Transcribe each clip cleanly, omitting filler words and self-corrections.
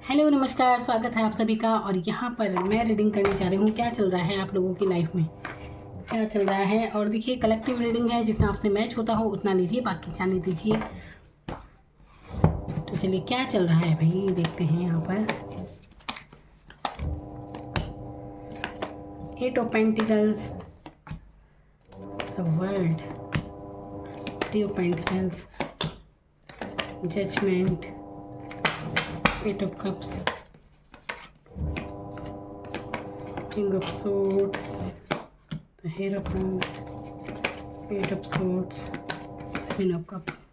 Hello नमस्कार, स्वागत है आप सभी का। और यहाँ पर मैं रीडिंग करने जा रही हूँ क्या चल रहा है आप लोगों की लाइफ में, क्या चल रहा है। और देखिए कलेक्टिव रीडिंग है, जितना आपसे मैच होता हो उतना लीजिए, बाकी जाने दीजिए। तो चलिए क्या चल रहा है भाई, देखते हैं यहाँ पर। 8 of pentacles, the world, 3 of pentacles, judgement, 8 of cups, king of swords, the hierophant, 8 of swords, 7 of cups.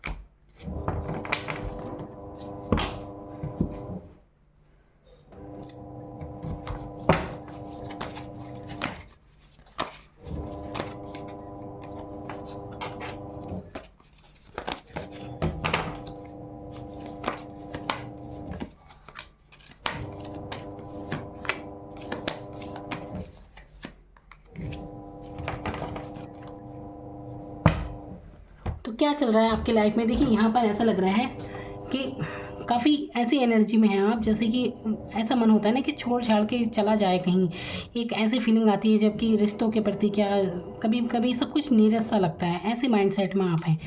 तो क्या चल रहा है आपकी लाइफ में। देखिए यहाँ पर ऐसा लग रहा है कि काफ़ी ऐसी एनर्जी में हैं आप, जैसे कि ऐसा मन होता है ना कि छोड़ छाड़ के चला जाए कहीं। एक ऐसी फीलिंग आती है जबकि रिश्तों के प्रति क्या कभी कभी सब कुछ नीरस सा लगता है, ऐसे माइंडसेट में आप हैं।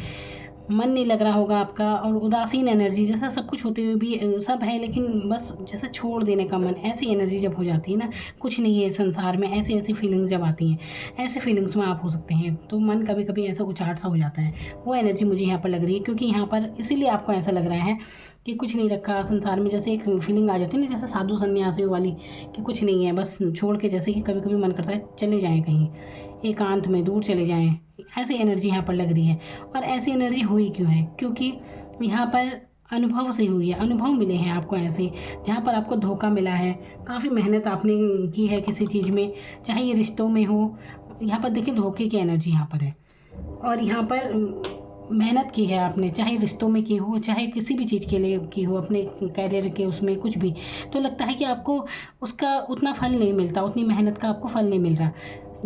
मन नहीं लग रहा होगा आपका, और उदासीन एनर्जी, जैसा सब कुछ होते हुए भी सब है लेकिन बस जैसे छोड़ देने का मन, ऐसी एनर्जी जब हो जाती है ना, कुछ नहीं है संसार में, ऐसी ऐसी फीलिंग्स जब आती हैं, ऐसे फीलिंग्स में आप हो सकते हैं। तो मन कभी कभी ऐसा उचाट सा हो जाता है, वो एनर्जी मुझे यहाँ पर लग रही है। क्योंकि यहाँ पर इसीलिए आपको ऐसा लग रहा है कि कुछ नहीं रखा संसार में, जैसे एक फीलिंग आ जाती है ना, जैसे साधु सन्यासियों वाली, कि कुछ नहीं है, बस छोड़ के, जैसे कि कभी कभी मन करता है चले जाएं कहीं एकांत में, दूर चले जाएं, ऐसी एनर्जी यहाँ पर लग रही है। और ऐसी एनर्जी हुई क्यों है, क्योंकि यहाँ पर अनुभव से हुई है, अनुभव मिले हैं आपको ऐसे, जहाँ पर आपको धोखा मिला है। काफ़ी मेहनत आपने की है किसी चीज़ में, चाहे ये रिश्तों में हो। यहाँ पर देखिए धोखे की एनर्जी यहाँ पर है, और यहाँ पर मेहनत की है आपने, चाहे रिश्तों में की हो, चाहे किसी भी चीज़ के लिए की हो, अपने कैरियर के उसमें कुछ भी। तो लगता है कि आपको उसका उतना फल नहीं मिलता, उतनी मेहनत का आपको फल नहीं मिल रहा।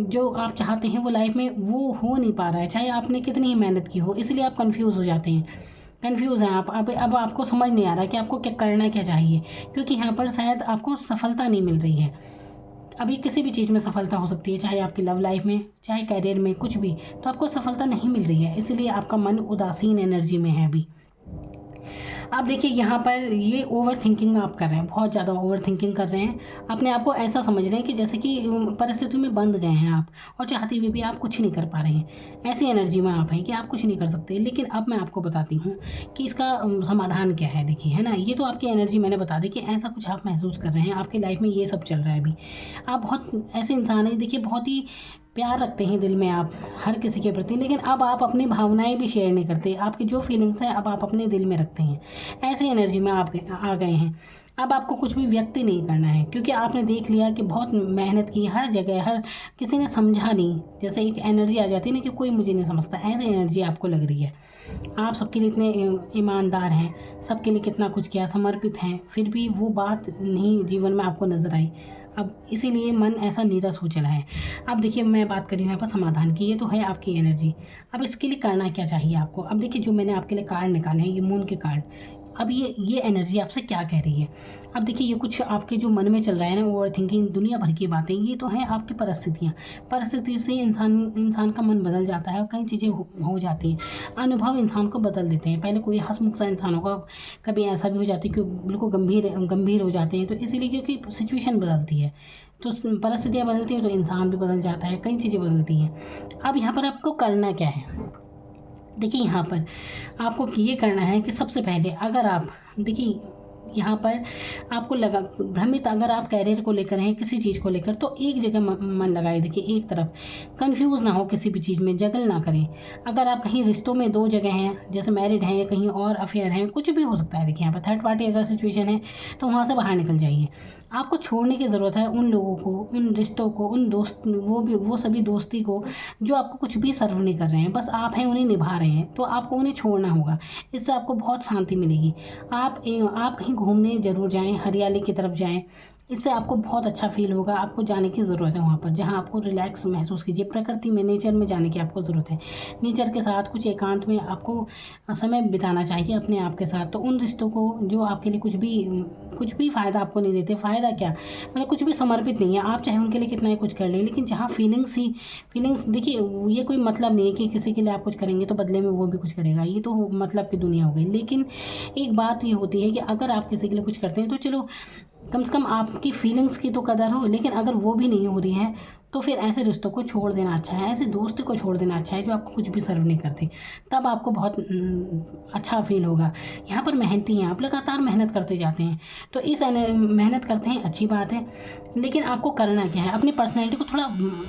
जो आप चाहते हैं वो लाइफ में वो हो नहीं पा रहा है, चाहे आपने कितनी ही मेहनत की हो। इसलिए आप कंफ्यूज हो जाते हैं, कंफ्यूज हैं आप। अब आपको समझ नहीं आ रहा कि आपको क्या करना, क्या चाहिए। क्योंकि यहाँ पर शायद आपको सफलता नहीं मिल रही है। अभी किसी भी चीज़ में सफलता हो सकती है, चाहे आपकी लव लाइफ में, चाहे कैरियर में, कुछ भी। तो आपको सफलता नहीं मिल रही है, इसीलिए आपका मन उदासीन एनर्जी में है अभी। अब देखिए यहाँ पर ये ओवर थिंकिंग आप कर रहे हैं, बहुत ज़्यादा ओवर थिंकिंग कर रहे हैं। अपने आप को ऐसा समझ रहे हैं कि जैसे कि परिस्थितियों में बंद गए हैं आप, और चाहते हुए भी आप कुछ नहीं कर पा रहे हैं। ऐसी एनर्जी में आप हैं कि आप कुछ नहीं कर सकते। लेकिन अब मैं आपको बताती हूँ कि इसका समाधान क्या है। देखिए है ना, ये तो आपकी एनर्जी मैंने बता दी कि ऐसा कुछ आप महसूस कर रहे हैं, आपकी लाइफ में ये सब चल रहा है अभी। आप बहुत ऐसे इंसान हैं, देखिए बहुत ही प्यार रखते हैं दिल में आप हर किसी के प्रति, लेकिन अब आप अपनी भावनाएं भी शेयर नहीं करते। आपकी जो फीलिंग्स हैं अब आप अपने दिल में रखते हैं। ऐसी एनर्जी में आप आ गए हैं। अब आपको कुछ भी व्यक्त नहीं करना है, क्योंकि आपने देख लिया कि बहुत मेहनत की हर जगह, हर किसी ने समझा नहीं। जैसे एक एनर्जी आ जाती है ना कि कोई मुझे नहीं समझता, ऐसी एनर्जी आपको लग रही है। आप सबके लिए इतने ईमानदार हैं, सबके लिए कितना कुछ किया, समर्पित हैं, फिर भी वो बात नहीं जीवन में आपको नज़र आई। अब इसीलिए मन ऐसा नीरस हो चला है। अब देखिए मैं बात कर रही हूँ यहाँ पर समाधान की, ये तो है आपकी एनर्जी। अब इसके लिए करना क्या चाहिए आपको। अब देखिए जो मैंने आपके लिए कार्ड निकाले हैं, ये मून के कार्ड, अब ये एनर्जी आपसे क्या कह रही है। अब देखिए ये कुछ आपके जो मन में चल रहा है ना, ओवर थिंकिंग, दुनिया भर की बातें, ये तो हैं आपकी परिस्थितियाँ। परिस्थिति से इंसान का मन बदल जाता है और कई चीज़ें हो जाती हैं। अनुभव इंसान को बदल देते हैं। पहले कोई हंसमुख सा इंसान होगा, कभी ऐसा भी हो जाता है कि बिल्कुल गंभीर हो जाते हैं। तो इसीलिए क्योंकि सिचुएशन बदलती है, तो परिस्थितियाँ बदलती हैं, तो इंसान भी बदल जाता है, कई चीज़ें बदलती हैं। अब यहाँ पर आपको करना क्या है। देखिए यहाँ पर आपको ये करना है कि सबसे पहले अगर आप देखिए यहाँ पर आपको लगा भ्रमित, अगर आप कैरियर को लेकर हैं, किसी चीज़ को लेकर, तो एक जगह मन लगाए। देखिए एक तरफ कंफ्यूज ना हो किसी भी चीज़ में, जगल ना करें। अगर आप कहीं रिश्तों में 2 जगह हैं, जैसे मैरिड हैं, कहीं और अफेयर हैं, कुछ भी हो सकता है। देखिए यहाँ पर थर्ड पार्टी अगर सिचुएशन है तो वहाँ से बाहर निकल जाइए। आपको छोड़ने की ज़रूरत है उन लोगों को, उन रिश्तों को, उन दोस्त, वो सभी दोस्ती को जो आपको कुछ भी सर्व नहीं कर रहे हैं, बस आप हैं उन्हें निभा रहे हैं। तो आपको उन्हें छोड़ना होगा, इससे आपको बहुत शांति मिलेगी। आप कहीं घूमने ज़रूर जाएं, हरियाली की तरफ जाएं, इससे आपको बहुत अच्छा फील होगा। आपको जाने की ज़रूरत है वहाँ पर, जहाँ आपको रिलैक्स महसूस कीजिए। प्रकृति में, नेचर में जाने की आपको ज़रूरत है। नेचर के साथ कुछ एकांत में आपको समय बिताना चाहिए अपने आप के साथ। तो उन रिश्तों को जो आपके लिए कुछ भी फ़ायदा आपको नहीं देते, फ़ायदा क्या, मतलब कुछ भी समर्पित नहीं है, आप चाहे उनके लिए कितना ही कुछ कर लें, लेकिन जहाँ फीलिंग्स देखिए, ये कोई मतलब नहीं है कि किसी के लिए आप कुछ करेंगे तो बदले में वो भी कुछ करेगा, ये तो मतलब की दुनिया हो गई। लेकिन एक बात ये होती है कि अगर आप किसी के लिए कुछ करते हैं तो चलो कम से कम आपकी फीलिंग्स की तो कदर हो। लेकिन अगर वो भी नहीं हो रही है तो फिर ऐसे रिश्तों को छोड़ देना अच्छा है, ऐसे दोस्त को छोड़ देना अच्छा है जो आपको कुछ भी सर्व नहीं करते। तब आपको बहुत अच्छा फील होगा। यहाँ पर मेहनती हैं आप, लगातार मेहनत करते जाते हैं, तो इस मेहनत करते हैं, अच्छी बात है। लेकिन आपको करना क्या है, अपनी पर्सनैलिटी को थोड़ा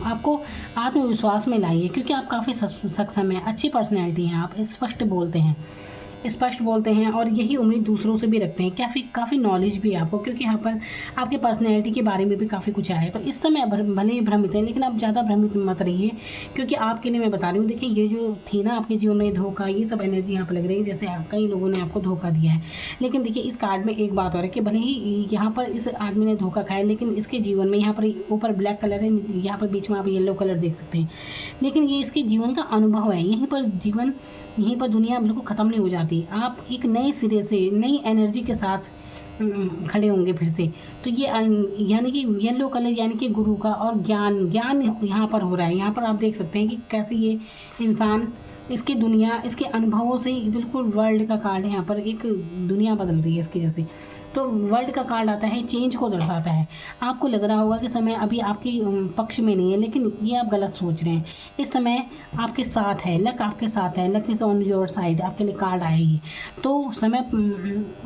आपको आत्मविश्वास में लाइए, क्योंकि आप काफ़ी सक्षम हैं, अच्छी पर्सनैलिटी हैं, आप स्पष्ट बोलते हैं और यही उम्मीद दूसरों से भी रखते हैं। काफ़ी नॉलेज भी है आपको, क्योंकि यहाँ पर आपके पर्सनैलिटी के बारे में भी काफ़ी कुछ आया है। तो इस समय भले ही भ्रमित हैं, लेकिन आप ज़्यादा भ्रमित मत रहिए, क्योंकि आपके लिए मैं बता रही हूँ। देखिए, ये जो थी ना आपके जीवन में धोखा, ये सब एनर्जी यहाँ पर लग रही है जैसे कई लोगों ने आपको धोखा दिया है। लेकिन देखिए, इस कार्ड में एक बात और है कि भले ही यहाँ पर इस आदमी ने धोखा खाया, लेकिन इसके जीवन में यहाँ पर ऊपर ब्लैक कलर है, यहाँ पर बीच में आप येलो कलर देख सकते हैं, लेकिन ये इसके जीवन का अनुभव है। यहीं पर दुनिया बिल्कुल ख़त्म नहीं हो जाती। आप एक नए सिरे से, नई एनर्जी के साथ खड़े होंगे फिर से। तो ये यानी कि येलो कलर यानी कि गुरु का और ज्ञान यहाँ पर हो रहा है। यहाँ पर आप देख सकते हैं कि कैसे ये इंसान, इसके अनुभवों से बिल्कुल वर्ल्ड का कार्ड है। यहाँ पर एक दुनिया बदल रही है इसकी जैसे। तो वर्ल्ड का कार्ड आता है, चेंज को दर्शाता है। आपको लग रहा होगा कि समय अभी आपके पक्ष में नहीं है, लेकिन ये आप गलत सोच रहे हैं। इस समय आपके साथ है, लक आपके साथ है, luck is on your side, आपके लिए कार्ड आएगी। तो समय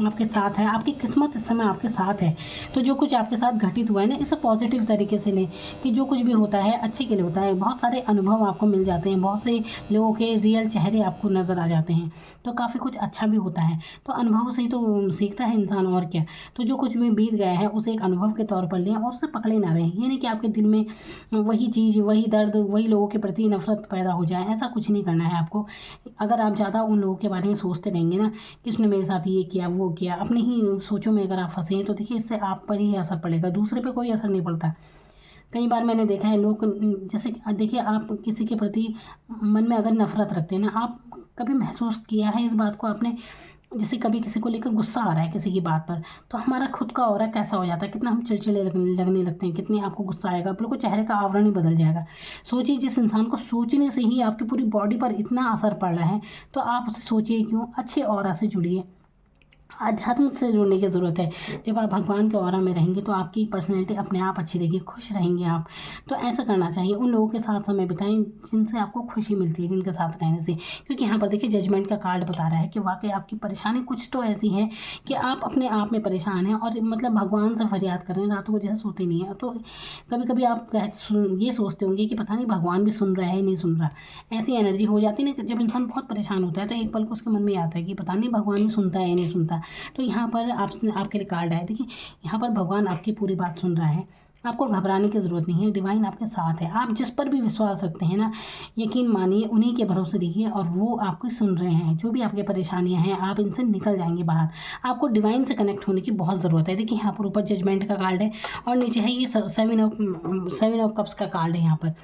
आपके साथ है, आपकी किस्मत इस समय आपके साथ है। तो जो कुछ आपके साथ घटित हुआ है ना, इसे पॉजिटिव तरीके से लें कि जो कुछ भी होता है अच्छे के लिए होता है। बहुत सारे अनुभव आपको मिल जाते हैं, बहुत से लोगों के रियल चेहरे आपको नज़र आ जाते हैं, तो काफ़ी कुछ अच्छा भी होता है। तो अनुभव से ही तो सीखता है इंसान, और क्या। तो जो कुछ भी बीत गया है उसे एक अनुभव के तौर पर लें और उसे पकड़े ना रहें। ये नहीं कि आपके दिल में वही चीज़, वही दर्द, वही लोगों के प्रति नफरत पैदा हो जाए, ऐसा कुछ नहीं करना है आपको। अगर आप ज़्यादा उन लोगों के बारे में सोचते रहेंगे ना कि उसने मेरे साथ ये किया, वो किया, अपने ही सोचों में अगर आप फंसे हैं, तो देखिए इससे आप पर ही असर पड़ेगा, दूसरे पर कोई असर नहीं पड़ता। कई बार मैंने देखा है लोग, जैसे देखिए, आप किसी के प्रति मन में अगर नफरत रखते हैं ना, आप कभी महसूस किया है इस बात को आपने, जैसे कभी किसी को लेकर गुस्सा आ रहा है किसी की बात पर, तो हमारा खुद का ऑरा कैसा हो जाता है, कितना हम चिड़चिड़े लगने लगते हैं, कितनी आपको गुस्सा आएगा, बिल्कुल चेहरे का आवरण ही बदल जाएगा। सोचिए, जिस इंसान को सोचने से ही आपकी पूरी बॉडी पर इतना असर पड़ रहा है, तो आप उसे सोचिए क्यों। अच्छे ऑरा से जुड़िए, आध्यात्म से जुड़ने की ज़रूरत है। जब आप भगवान के ऑरा में रहेंगे तो आपकी पर्सनैलिटी अपने आप अच्छी रहेगी, खुश रहेंगे आप। तो ऐसा करना चाहिए, उन लोगों के साथ समय बिताएं जिनसे आपको खुशी मिलती है, जिनके साथ रहने से। क्योंकि यहाँ पर देखिए, जजमेंट का कार्ड बता रहा है कि वाकई आपकी परेशानी कुछ तो ऐसी है कि आप अपने आप में परेशान हैं, और मतलब भगवान से फरियाद कर रहे हैं, रातों को जैसे सोते नहीं है। तो कभी कभी आप ये सोचते होंगे कि पता नहीं भगवान भी सुन रहा है, नहीं सुन रहा। ऐसी एनर्जी हो जाती है ना, जब इंसान बहुत परेशान होता है तो एक पल को उसके मन में आता है कि पता नहीं भगवान भी सुनता है या नहीं सुनता। तो यहाँ पर आपके लिए कार्ड आए, देखिए यहाँ पर भगवान आपकी पूरी बात सुन रहा है। आपको घबराने की ज़रूरत नहीं है, डिवाइन आपके साथ है। आप जिस पर भी विश्वास रखते हैं ना, यकीन मानिए, उन्हीं के भरोसे रहिए और वो आपको सुन रहे हैं। जो भी आपकी परेशानियां हैं, आप इनसे निकल जाएंगे बाहर। आपको डिवाइन से कनेक्ट होने की बहुत ज़रूरत है। देखिए, यहाँ पर ऊपर जजमेंट का कार्ड है और नीचे है ये सेवन ऑफ कप्स का कार्ड है यहाँ पर।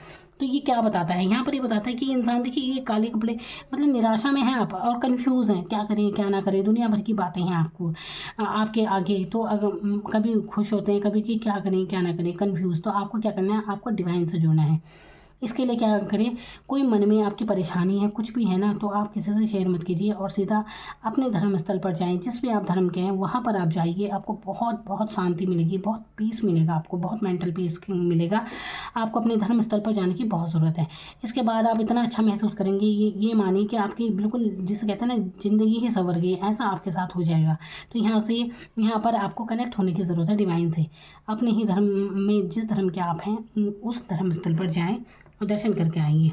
तो ये क्या बताता है, यहाँ पर ये बताता है कि इंसान, देखिए ये काले कपड़े, मतलब निराशा में है आप और कंफ्यूज हैं, क्या करें क्या ना करें, दुनिया भर की बातें हैं आपके आगे। तो अगर कभी खुश होते हैं, कभी कि क्या करें क्या ना करें, कंफ्यूज। तो आपको क्या करना है, आपको डिवाइन से जुड़ना है। इसके लिए क्या करें, कोई मन में आपकी परेशानी है, कुछ भी है ना, तो आप किसी से शेयर मत कीजिए और सीधा अपने धर्म स्थल पर जाएं। जिस भी आप धर्म के हैं वहाँ पर आप जाइए, आपको बहुत बहुत शांति मिलेगी, बहुत पीस मिलेगा, आपको बहुत मेंटल पीस मिलेगा। आपको अपने धर्म स्थल पर जाने की बहुत ज़रूरत है। इसके बाद आप इतना अच्छा महसूस करेंगे, ये मानिए कि आपकी बिल्कुल, जिसे कहते हैं ना, ज़िंदगी ही संवर गई, ऐसा आपके साथ हो जाएगा। तो यहाँ पर आपको कनेक्ट होने की ज़रूरत है डिवाइन से। अपने ही धर्म में, जिस धर्म के आप हैं, उस धर्म स्थल पर जाएँ और दर्शन करके आइए,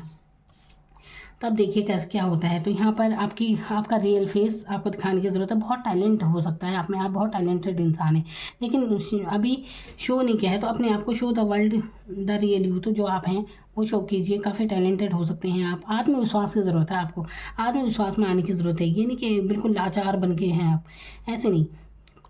तब देखिए कैसे क्या होता है। तो यहाँ पर आपका रियल फेस आपको दिखाने की ज़रूरत है। बहुत टैलेंट हो सकता है आप में, आप बहुत टैलेंटेड इंसान हैं, लेकिन अभी शो नहीं किया है। तो अपने आप को show the world the real you, तो जो आप हैं वो शो कीजिए। काफ़ी टैलेंटेड हो सकते हैं आप। आत्मविश्वास की ज़रूरत है आपको, आत्मविश्वास में आने की ज़रूरत है। ये नहीं कि बिल्कुल लाचार बन के हैं आप, ऐसे नहीं।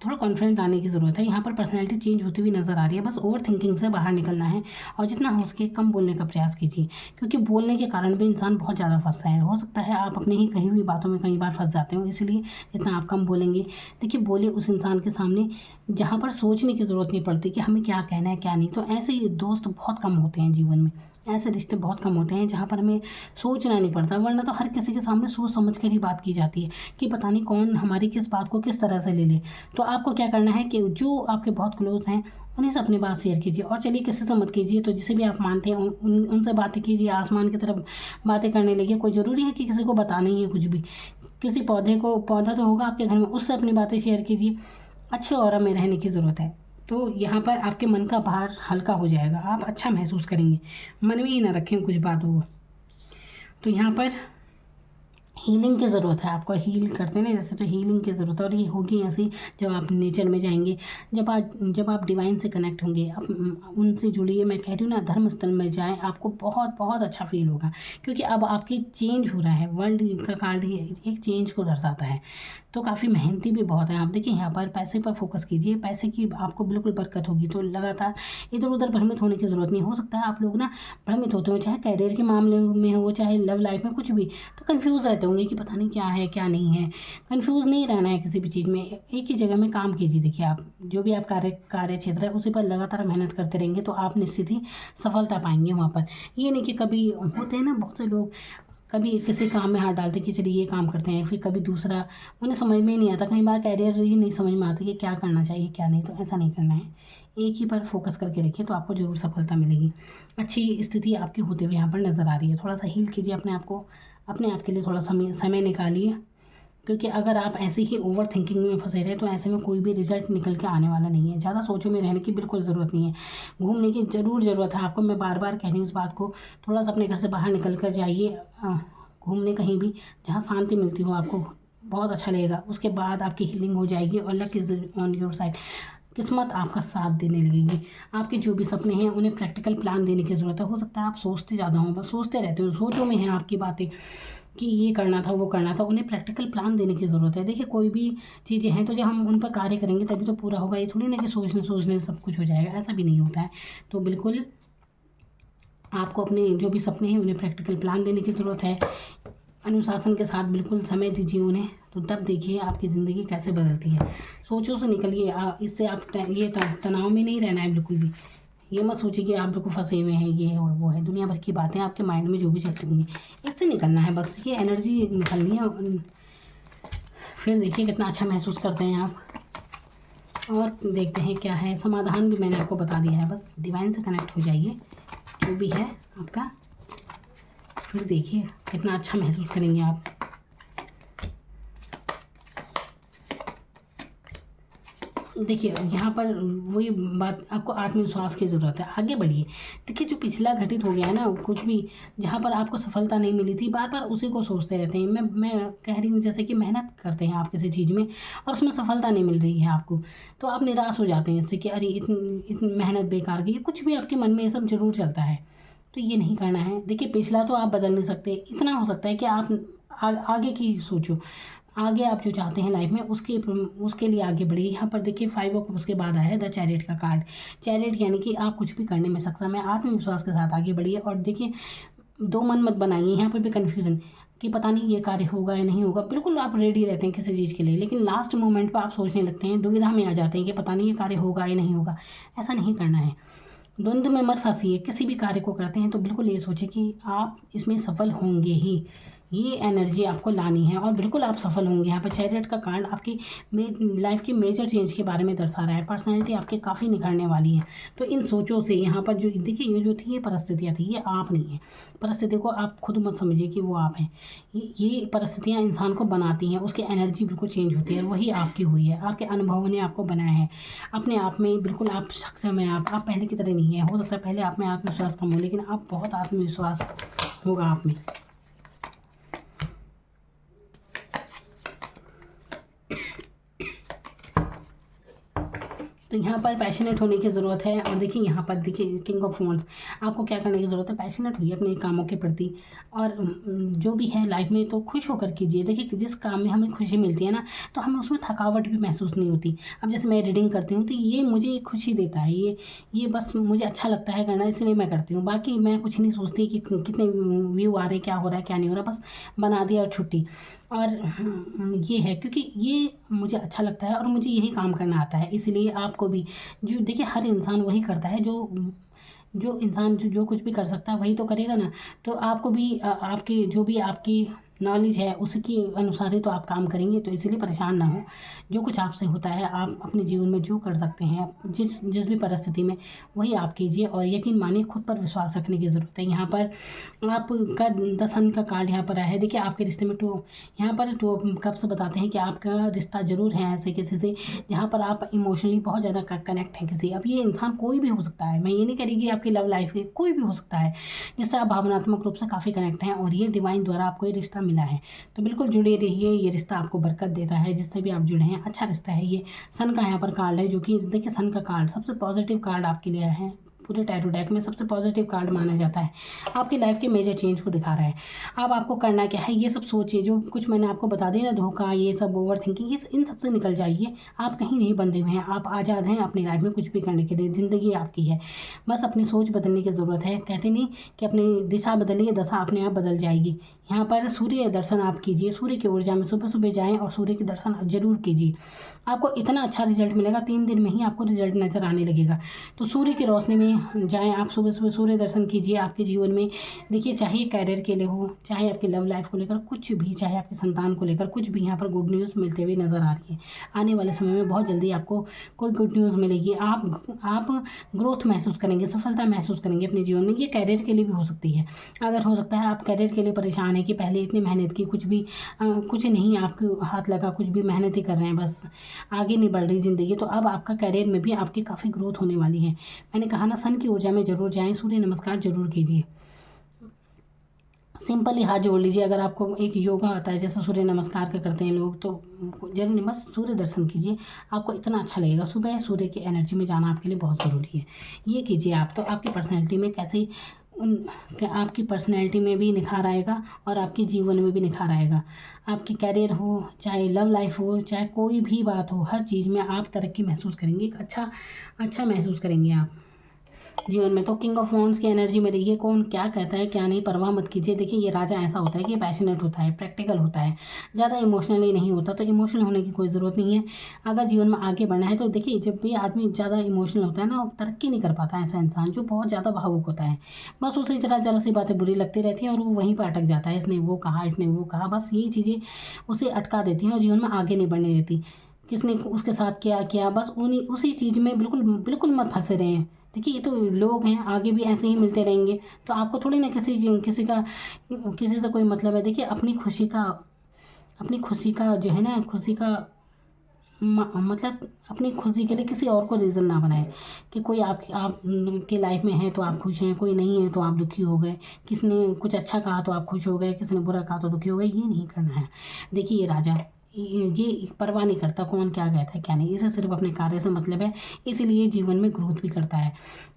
थोड़ा कॉन्फिडेंट आने की ज़रूरत है। यहाँ पर पर्सनैलिटी चेंज होती हुई नज़र आ रही है। बस ओवर थिंकिंग से बाहर निकलना है और जितना हो सके कम बोलने का प्रयास कीजिए, क्योंकि बोलने के कारण भी इंसान बहुत ज़्यादा फंसता है। हो सकता है आप अपने ही कही हुई बातों में कई बार फंस जाते हो, इसलिए जितना आप कम बोलेंगे, देखिए बोले उस इंसान के सामने जहाँ पर सोचने की ज़रूरत नहीं पड़ती कि हमें क्या कहना है क्या नहीं। तो ऐसे ही दोस्त बहुत कम होते हैं जीवन में, ऐसे रिश्ते बहुत कम होते हैं जहाँ पर हमें सोचना नहीं पड़ता, वरना तो हर किसी के सामने सोच समझ कर ही बात की जाती है कि पता नहीं कौन हमारी किस बात को किस तरह से ले ले। तो आपको क्या करना है कि जो आपके बहुत क्लोज हैं उन्हीं से अपनी बात शेयर कीजिए, और चलिए किसी से मत कीजिए, तो जिसे भी आप मानते हैं उनसे बातें कीजिए, आसमान की तरफ बातें करने लगिए। कोई ज़रूरी है कि किसी को बताना ही है कुछ भी, किसी पौधा तो होगा आपके घर में, उससे अपनी बातें शेयर कीजिए। अच्छे ऑरा में रहने की ज़रूरत है, तो यहाँ पर आपके मन का भार हल्का हो जाएगा, आप अच्छा महसूस करेंगे। मन में ही ना रखें कुछ बातों को। तो यहाँ पर हीलिंग की ज़रूरत है, आपको हील करते हैं जैसे, तो हीलिंग की ज़रूरत है, और ये होगी ऐसी जब आप नेचर में जाएंगे, जब आप डिवाइन से कनेक्ट होंगे, आप उनसे जुड़िए। मैं कह रही हूँ ना, धर्म स्थल में जाएं, आपको बहुत बहुत अच्छा फील होगा, क्योंकि अब आपकी चेंज हो रहा है। वर्ल्ड का कार्ड ही एक चेंज को दर्शाता है, तो काफ़ी मेहनती भी बहुत है। आप देखिए यहाँ पर पैसे पर फोकस कीजिए, पैसे की आपको बिल्कुल बरकत होगी। तो लगातार इधर उधर भ्रमित होने की ज़रूरत नहीं। हो सकता है आप लोग ना भ्रमित होते हो, चाहे करियर के मामले में हो, चाहे लव लाइफ में, कुछ भी, तो कन्फ्यूज़ रहते होंगे कि पता नहीं क्या है क्या नहीं है। कन्फ्यूज़ नहीं रहना है किसी भी चीज़ में, एक ही जगह में काम कीजिए। देखिए आप जो भी आप कार्य क्षेत्र है उसी पर लगातार मेहनत करते रहेंगे, तो आप निश्चित ही सफलता पाएंगे वहाँ पर। ये नहीं कि कभी होते हैं ना बहुत से लोग, कभी किसी काम में हाथ डालते कि चलिए ये काम करते हैं, फिर कभी दूसरा, उन्हें समझ में ही नहीं आता। कई बार कैरियर ही नहीं समझ में आता कि क्या करना चाहिए क्या नहीं। तो ऐसा नहीं करना है, एक ही पर फोकस करके रखिए, तो आपको ज़रूर सफलता मिलेगी। अच्छी स्थिति आपकी होते हुए यहाँ पर नज़र आ रही है। थोड़ा सा हील कीजिए अपने आप को, अपने आप के लिए थोड़ा समय निकालिए, क्योंकि अगर आप ऐसे ही ओवर थिंकिंग में फंसे रहे तो ऐसे में कोई भी रिजल्ट निकल के आने वाला नहीं है। ज़्यादा सोचों में रहने की बिल्कुल ज़रूरत नहीं है, घूमने की ज़रूरत है आपको। मैं बार बार कह रही हूँ इस बात को, थोड़ा सा अपने घर से बाहर निकल कर जाइए घूमने, कहीं भी जहाँ शांति मिलती हो, आपको बहुत अच्छा लगेगा। उसके बाद आपकी हीलिंग हो जाएगी और luck is on your side, किस्मत आपका साथ देने लगेगी। आपके जो भी सपने हैं उन्हें प्रैक्टिकल प्लान देने की ज़रूरत है। हो सकता है आप सोचते ज़्यादा हो, बस सोचते रहते हो, सोचों में हैं आपकी बातें कि ये करना था वो करना था, उन्हें प्रैक्टिकल प्लान देने की ज़रूरत है। देखिए कोई भी चीज़ें हैं तो जब हम उन पर कार्य करेंगे तभी तो पूरा होगा। ये थोड़ी ना कि सोचने सब कुछ हो जाएगा, ऐसा भी नहीं होता है। तो बिल्कुल आपको अपने जो भी सपने हैं उन्हें प्रैक्टिकल प्लान देने की ज़रूरत है, अनुशासन के साथ बिल्कुल समय दीजिए उन्हें, तो तब देखिए आपकी ज़िंदगी कैसे बदलती है। सोचों से निकलिए, इससे आप ये तनाव में नहीं रहना है बिल्कुल भी। ये मत सोचिए कि आप बिल्कुल फंसे हुए हैं, ये है वो है, दुनिया भर की बातें आपके माइंड में जो भी चलती होंगी, इससे निकलना है, बस ये एनर्जी निकलनी है। फिर देखिए कितना अच्छा महसूस करते हैं आप। और देखते हैं क्या है, समाधान भी मैंने आपको बता दिया है, बस डिवाइन से कनेक्ट हो जाइए जो भी है आपका, फिर देखिए कितना अच्छा महसूस करेंगे आप। देखिए यहाँ पर वही बात, आपको आत्मविश्वास की ज़रूरत है, आगे बढ़िए। देखिए जो पिछला घटित हो गया है ना, कुछ भी जहाँ पर आपको सफलता नहीं मिली थी, बार बार उसी को सोचते रहते हैं। मैं कह रही हूँ जैसे कि मेहनत करते हैं आप किसी चीज़ में और उसमें सफलता नहीं मिल रही है आपको, तो आप निराश हो जाते हैं इससे कि अरे इतनी मेहनत बेकार गई। कुछ भी आपके मन में ये सब ज़रूर चलता है, तो ये नहीं करना है। देखिए पिछला तो आप बदल नहीं सकते, इतना हो सकता है कि आप आगे की सोचो, आगे आप जो चाहते हैं लाइफ में उसके लिए आगे बढ़िए। यहाँ पर देखिए 5 ऑफ उसके बाद आया है द चैरियट का कार्ड। चैरियट यानी कि आप कुछ भी करने में सक्षम है, आत्मविश्वास के साथ आगे बढ़िए। और देखिए दो मन मत बनाइए, यहाँ पर भी कन्फ्यूज़न कि पता नहीं ये कार्य होगा या नहीं होगा। बिल्कुल आप रेडी रहते हैं किसी चीज़ के लिए, लेकिन लास्ट मोमेंट पर आप सोचने लगते हैं, दुविधा में आ जाते हैं कि पता नहीं ये कार्य होगा या नहीं होगा। ऐसा नहीं करना है, द्वंद्व में मत फंसिए। किसी भी कार्य को करते हैं तो बिल्कुल ये सोचें कि आप इसमें सफल होंगे ही, ये एनर्जी आपको लानी है और बिल्कुल आप सफल होंगे। यहाँ पर चैरियट का कार्ड आपकी लाइफ के मेजर चेंज के बारे में दर्शा रहा है। पर्सनैलिटी आपकी काफ़ी निखरने वाली है। तो इन सोचों से यहाँ पर जो देखिए ये जो थी ये परिस्थितियाँ थी, ये आप नहीं है। परिस्थिति को आप खुद मत समझिए कि वो आप हैं, ये परिस्थितियाँ इंसान को बनाती हैं, उसकी एनर्जी बिल्कुल चेंज होती है, वही आपकी हुई है। आपके अनुभव ने आपको बनाया है, अपने आप में बिल्कुल आप सक्षम हैं। आप पहले की तरह नहीं है। हो सकता है पहले आप में आत्मविश्वास कम हो, लेकिन अब बहुत आत्मविश्वास होगा आप में। तो यहाँ पर पैशनेट होने की ज़रूरत है। और देखिए यहाँ पर देखिए किंग ऑफ वॉन्ड्स, आपको क्या करने की ज़रूरत है, पैशनेट हुई अपने कामों के प्रति। और जो भी है लाइफ में तो खुश होकर कीजिए। देखिए जिस काम में हमें खुशी मिलती है ना, तो हमें उसमें थकावट भी महसूस नहीं होती। अब जैसे मैं रीडिंग करती हूँ तो ये मुझे खुशी देता है, ये बस मुझे अच्छा लगता है करना, इसलिए मैं करती हूँ। बाकी मैं कुछ नहीं सोचती कि कितने व्यू आ रहे हैं, क्या हो रहा है क्या नहीं हो रहा, बस बना दिया और छुट्टी। और ये है क्योंकि ये मुझे अच्छा लगता है और मुझे यही काम करना आता है। इसलिए आपको भी, जो देखिए हर इंसान वही करता है, जो इंसान जो कुछ भी कर सकता है वही तो करेगा ना। तो आपको भी आपकी जो भी आपकी नॉलेज है उसके अनुसार ही तो आप काम करेंगे। तो इसीलिए परेशान ना हो, जो कुछ आपसे होता है आप अपने जीवन में जो कर सकते हैं, जिस जिस भी परिस्थिति में, वही आप कीजिए। और यकीन मानिए, खुद पर विश्वास रखने की ज़रूरत है। यहाँ पर आपका 10 सन का कार्ड यहाँ पर आया है। देखिए आपके रिश्ते में यहाँ पर कब से बताते हैं कि आपका रिश्ता ज़रूर है ऐसे किसी से जहाँ पर आप इमोशनली बहुत ज़्यादा कनेक्ट हैं किसी। अब ये इंसान कोई भी हो सकता है, मैं ये नहीं कह रही कि आपकी लव लाइफ है, कोई भी हो सकता है जिससे आप भावनात्मक रूप से काफ़ी कनेक्ट हैं और ये डिवाइन द्वारा आपको ये रिश्ता मिला है। तो बिल्कुल जुड़े रहिए, ये रिश्ता आपको बरकत देता है। जिससे भी आप जुड़े हैं अच्छा रिश्ता है। ये सन का यहाँ पर कार्ड है, जो कि देखिए सन का कार्ड सबसे पॉजिटिव कार्ड आपके लिए है। पूरे टैरो डेक में सबसे पॉजिटिव कार्ड माना जाता है। आपकी लाइफ के मेजर चेंज को दिखा रहा है। अब आपको करना क्या है, ये सब सोचिए जो कुछ मैंने आपको बता दिया ना, धोखा, ये सब ओवर थिंकिंग, ये इन सब से निकल जाइए। आप कहीं नहीं बंधे हुए हैं, आप आज़ाद हैं अपनी लाइफ में कुछ भी करने के लिए। ज़िंदगी आपकी है, बस अपनी सोच बदलने की ज़रूरत है। कहते नहीं कि अपनी दिशा बदलिए, दशा अपने आप बदल जाएगी। यहाँ पर सूर्य दर्शन आप कीजिए, सूर्य की ऊर्जा में सुबह सुबह जाएं और सूर्य के दर्शन जरूर कीजिए। आपको इतना अच्छा रिजल्ट मिलेगा, 3 दिन में ही आपको रिजल्ट नज़र आने लगेगा। तो सूर्य की रोशनी में जाएं आप, सुबह सुबह सूर्य दर्शन कीजिए। आपके जीवन में देखिए, चाहे कैरियर के लिए हो, चाहे आपकी लव लाइफ को लेकर कुछ भी, चाहे आपके संतान को लेकर कुछ भी, यहाँ पर गुड न्यूज़ मिलते हुए नज़र आ रही है। आने वाले समय में बहुत जल्दी आपको कोई गुड न्यूज़ मिलेगी। आप ग्रोथ महसूस करेंगे, सफलता महसूस करेंगे अपने जीवन में। ये कैरियर के लिए भी हो सकती है। अगर हो सकता है आप कैरियर के लिए परेशान हैं कि पहले इतनी मेहनत की, कुछ नहीं आपके हाथ लगा, कुछ भी मेहनत ही कर रहे हैं, बस आगे नहीं बढ़ रही ज़िंदगी, तो अब आपका करियर में भी आपकी काफ़ी ग्रोथ होने वाली है। मैंने कहा ना, सन की ऊर्जा में ज़रूर जाएं, सूर्य नमस्कार ज़रूर कीजिए। सिंपली हाथ जोड़ लीजिए। अगर आपको एक योगा आता है जैसे सूर्य नमस्कार का करते हैं लोग, तो जरूर बस सूर्य दर्शन कीजिए, आपको इतना अच्छा लगेगा। सुबह सूर्य की एनर्जी में जाना आपके लिए बहुत ज़रूरी है। ये कीजिए आप, तो आपकी पर्सनैलिटी में कैसे आपकी पर्सनैलिटी में भी निखार आएगा और आपके जीवन में भी निखार आएगा। आपकी कैरियर हो, चाहे लव लाइफ हो, चाहे कोई भी बात हो, हर चीज़ में आप तरक्की महसूस करेंगे, एक अच्छा महसूस करेंगे आप जीवन में। तो किंग ऑफ वॉन्ड्स की एनर्जी में रहिए। कौन क्या कहता है क्या नहीं, परवाह मत कीजिए। देखिए ये राजा ऐसा होता है कि पैशनेट होता है, प्रैक्टिकल होता है, ज़्यादा इमोशनली नहीं होता। तो इमोशनल होने की कोई ज़रूरत नहीं है अगर जीवन में आगे बढ़ना है। तो देखिए जब भी आदमी ज़्यादा इमोशनल होता है ना, तरक्की नहीं कर पाता। ऐसा इंसान जो बहुत ज़्यादा भावुक होता है, बस उसे जरा सी बातें बुरी लगती रहती हैं और वो वहीं पर अटक जाता है। इसने वो कहा, इसने वो कहा, बस यही चीज़ें उसे अटका देती हैं और जीवन में आगे नहीं बढ़ने देती। किसने उसके साथ क्या किया, बस उसी चीज़ में बिल्कुल मत फंसे रहें। देखिए ये तो लोग हैं, आगे भी ऐसे ही मिलते रहेंगे। तो आपको थोड़ी ना किसी से कोई मतलब है। देखिए अपनी खुशी का जो है ना, मतलब अपनी खुशी के लिए किसी और को रीज़न ना बनाएं कि कोई आप की लाइफ में है तो आप खुश हैं, कोई नहीं है तो आप दुखी हो गए, किसी ने कुछ अच्छा कहा तो आप खुश हो गए, किसी ने बुरा कहा तो दुखी हो गए। ये नहीं करना है। देखिए ये राजा ये परवाह नहीं करता कौन क्या कहता है क्या नहीं, इसे सिर्फ अपने कार्य से मतलब है। इसीलिए जीवन में ग्रोथ भी करता है।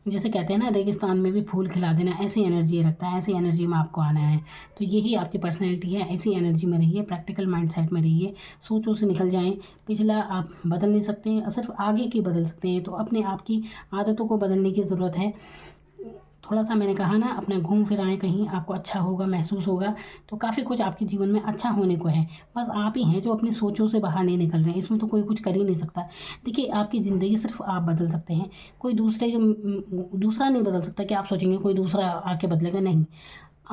जैसे कहते हैं ना, रेगिस्तान में भी फूल खिला देना, ऐसी एनर्जी रखता है। ऐसी एनर्जी में आपको आना है। तो यही आपकी पर्सनैलिटी है। ऐसी एनर्जी में रहिए, प्रैक्टिकल माइंडसेट में रहिए, सोचों से निकल जाएं। पिछला आप बदल नहीं सकते हैं, सिर्फ आगे की बदल सकते हैं। तो अपने आप की आदतों को बदलने की ज़रूरत है। थोड़ा सा मैंने कहा ना, अपना घूम फिर आएँ कहीं, आपको अच्छा होगा, महसूस होगा। तो काफ़ी कुछ आपके जीवन में अच्छा होने को है। बस आप ही हैं जो अपनी सोचों से बाहर नहीं निकल रहे हैं। इसमें तो कोई कुछ कर ही नहीं सकता। देखिए आपकी ज़िंदगी सिर्फ आप बदल सकते हैं, कोई दूसरा नहीं बदल सकता। कि आप सोचेंगे कोई दूसरा आके बदलेगा, नहीं।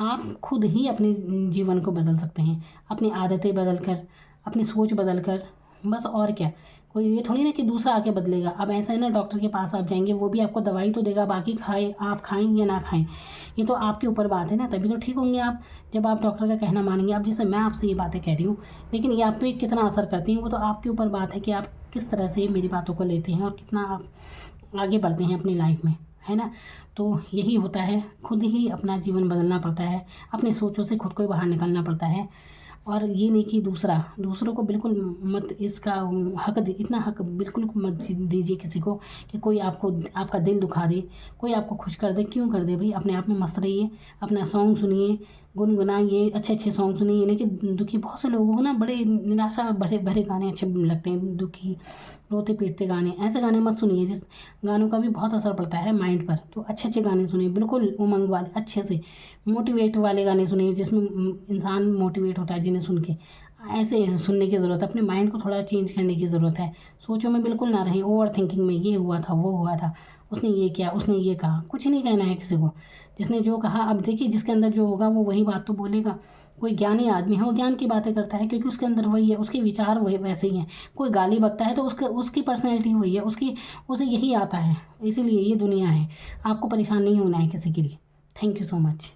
आप खुद ही अपने जीवन को बदल सकते हैं, अपनी आदतें बदल कर, अपनी सोच बदल कर, बस। और क्या, कोई ये थोड़ी ना कि दूसरा आके बदलेगा। अब ऐसा है ना, डॉक्टर के पास आप जाएंगे, वो भी आपको दवाई तो देगा, बाकी आप खाएं या ना खाएं, ये तो आपके ऊपर बात है ना। तभी तो ठीक होंगे आप, जब आप डॉक्टर का कहना मानेंगे। अब जैसे मैं आपसे ये बातें कह रही हूँ, लेकिन ये आप पे कितना असर करती हैं वो तो आपके ऊपर बात है कि आप किस तरह से मेरी बातों को लेते हैं और कितना आप आगे बढ़ते हैं अपनी लाइफ में, है ना। तो यही होता है, खुद ही अपना जीवन बदलना पड़ता है, अपनी सोचों से खुद को ही बाहर निकलना पड़ता है। और ये नहीं कि दूसरों को बिल्कुल मत इसका इतना हक बिल्कुल मत दीजिए किसी को कि कोई आपका दिल दुखा दे, कोई आपको खुश कर दे। क्यों कर दे भाई, अपने आप में मस्त रहिए, अपना सॉन्ग सुनिए, गुनगुनाइए, अच्छे अच्छे सॉन्ग सुनिए। लेकिन दुखी बहुत से लोगों को ना बड़े निराशा भरे भरे गाने अच्छे लगते हैं, दुखी रोते पीटते गाने, ऐसे गाने मत सुनिए जिस गानों का भी बहुत असर पड़ता है माइंड पर। तो अच्छे अच्छे गाने सुनिए, बिल्कुल उमंग वाले अच्छे से मोटिवेट वाले गाने सुनिए, जिसमें इंसान मोटिवेट होता है जिन्हें सुन के। ऐसे सुनने की ज़रूरत है, अपने माइंड को थोड़ा चेंज करने की ज़रूरत है। सोचों में बिल्कुल ना रहें, ओवर थिंकिंग में, ये हुआ था, वो हुआ था, उसने ये किया, उसने ये कहा। कुछ नहीं कहना है किसी को, जिसने जो कहा। अब देखिए, जिसके अंदर जो होगा वो वही बात तो बोलेगा। कोई ज्ञानी आदमी है, वो ज्ञान की बातें करता है, क्योंकि उसके अंदर वही है, उसके विचार वही वैसे ही हैं। कोई गाली बकता है तो उसकी पर्सनैलिटी वही है, उसे यही आता है। इसीलिए ये दुनिया है, आपको परेशान नहीं होना है किसी के लिए। Thank you so much.